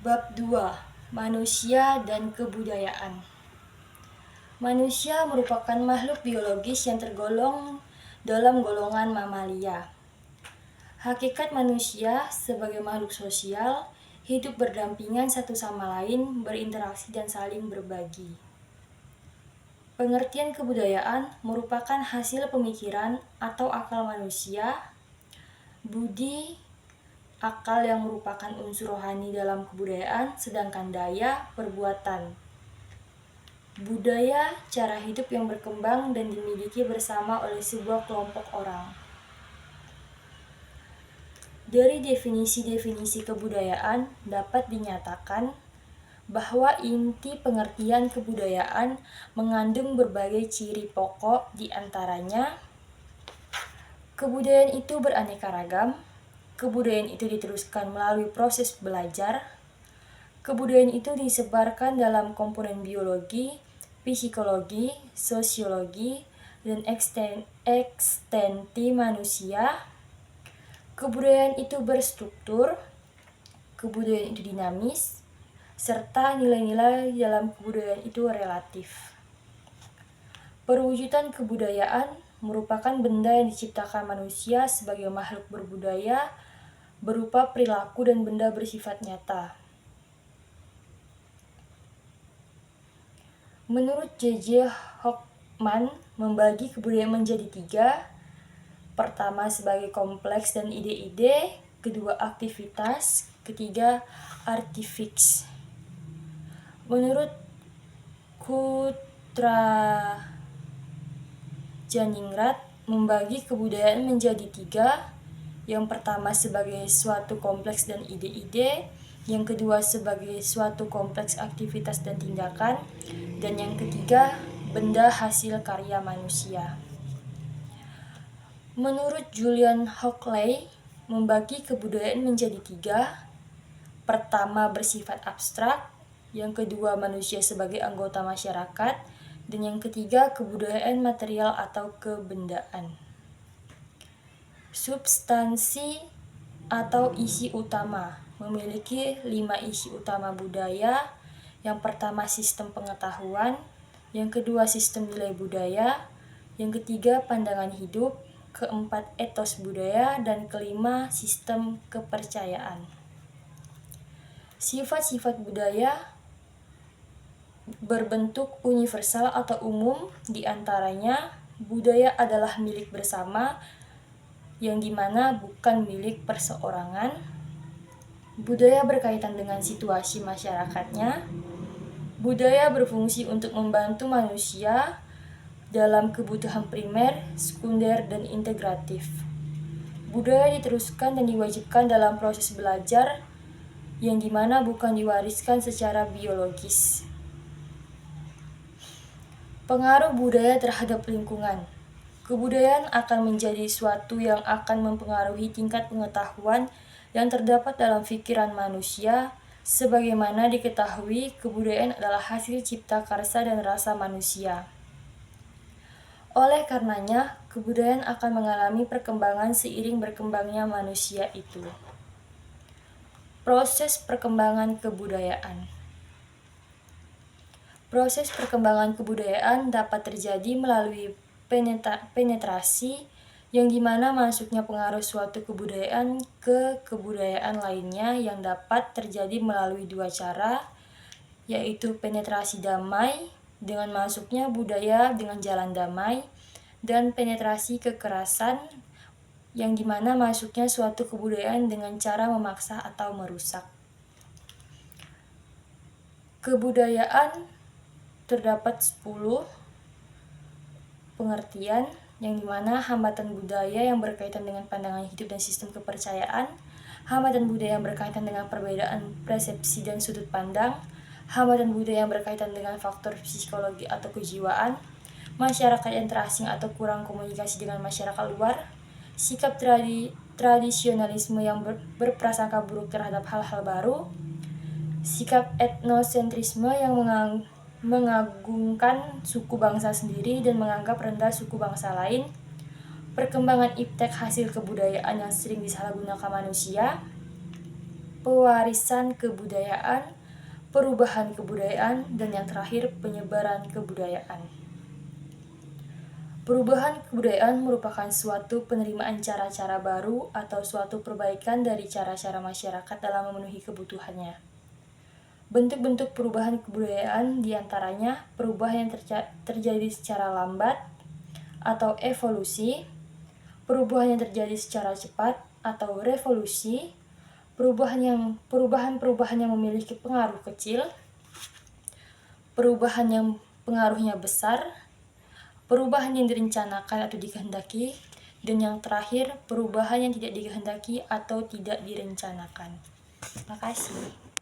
Bab 2. Manusia dan Kebudayaan. Manusia merupakan makhluk biologis yang tergolong dalam golongan mamalia. Hakikat manusia sebagai makhluk sosial, hidup berdampingan satu sama lain, berinteraksi dan saling berbagi. Pengertian kebudayaan merupakan hasil pemikiran atau akal manusia, budi, akal yang merupakan unsur rohani dalam kebudayaan, sedangkan daya, perbuatan. Budaya, cara hidup yang berkembang dan dimiliki bersama oleh sebuah kelompok orang. Dari definisi-definisi kebudayaan dapat dinyatakan bahwa inti pengertian kebudayaan mengandung berbagai ciri pokok, di antaranya kebudayaan itu beraneka ragam, kebudayaan itu diteruskan melalui proses belajar, kebudayaan itu disebarkan dalam komponen biologi, psikologi, sosiologi, dan ekstensi manusia. Kebudayaan itu berstruktur, kebudayaan itu dinamis, serta nilai-nilai dalam kebudayaan itu relatif. Perwujudan kebudayaan merupakan benda yang diciptakan manusia sebagai makhluk berbudaya berupa perilaku dan benda bersifat nyata. Menurut J.J. Hockman, membagi kebudayaan menjadi 3. Pertama sebagai kompleks dan ide-ide, kedua aktivitas, ketiga artifix. Menurut Kutrajaningrat, membagi kebudayaan menjadi 3. Yang pertama sebagai suatu kompleks dan ide-ide, yang kedua sebagai suatu kompleks aktivitas dan tindakan, dan yang ketiga benda hasil karya manusia. Menurut Julian Hockley, membagi kebudayaan menjadi 3. Pertama bersifat abstrak, yang kedua manusia sebagai anggota masyarakat, dan yang ketiga kebudayaan material atau kebendaan. Substansi atau isi utama memiliki 5 isi utama budaya. Yang pertama sistem pengetahuan, yang kedua sistem nilai budaya, yang ketiga pandangan hidup, keempat etos budaya, dan kelima sistem kepercayaan. Sifat-sifat budaya berbentuk universal atau umum, di antaranya budaya adalah milik bersama yang dimana bukan milik perseorangan. Budaya berkaitan dengan situasi masyarakatnya. Budaya berfungsi untuk membantu manusia dalam kebutuhan primer, sekunder, dan integratif. Budaya diteruskan dan diwajibkan dalam proses belajar yang dimana bukan diwariskan secara biologis. Pengaruh budaya terhadap lingkungan. Kebudayaan akan menjadi suatu yang akan mempengaruhi tingkat pengetahuan yang terdapat dalam pikiran manusia. Sebagaimana diketahui, kebudayaan adalah hasil cipta karsa dan rasa manusia. Oleh karenanya, kebudayaan akan mengalami perkembangan seiring berkembangnya manusia itu. Proses perkembangan kebudayaan. Proses perkembangan kebudayaan dapat terjadi melalui penetrasi, yang dimana masuknya pengaruh suatu kebudayaan ke kebudayaan lainnya yang dapat terjadi melalui 2 cara, yaitu penetrasi damai, dengan masuknya budaya dengan jalan damai, dan penetrasi kekerasan, yang dimana masuknya suatu kebudayaan dengan cara memaksa atau merusak. Kebudayaan terdapat 10 pengertian, yang dimana hambatan budaya yang berkaitan dengan pandangan hidup dan sistem kepercayaan, hambatan budaya yang berkaitan dengan perbedaan persepsi dan sudut pandang, hambatan budaya yang berkaitan dengan faktor psikologi atau kejiwaan, masyarakat yang terasing atau kurang komunikasi dengan masyarakat luar, sikap tradisionalisme yang berprasangka buruk terhadap hal-hal baru, sikap etnosentrisme yang mengagungkan suku bangsa sendiri dan menganggap rendah suku bangsa lain, perkembangan iptek hasil kebudayaan yang sering disalahgunakan manusia, pewarisan kebudayaan, perubahan kebudayaan, dan yang terakhir penyebaran kebudayaan. Perubahan kebudayaan merupakan suatu penerimaan cara-cara baru atau suatu perbaikan dari cara-cara masyarakat dalam memenuhi kebutuhannya. Bentuk-bentuk perubahan kebudayaan diantaranya perubahan yang terjadi secara lambat atau evolusi, perubahan yang terjadi secara cepat atau revolusi, perubahan-perubahan yang memiliki pengaruh kecil, perubahan yang pengaruhnya besar, perubahan yang direncanakan atau dikehendaki, dan yang terakhir, perubahan yang tidak dikehendaki atau tidak direncanakan. Terima kasih.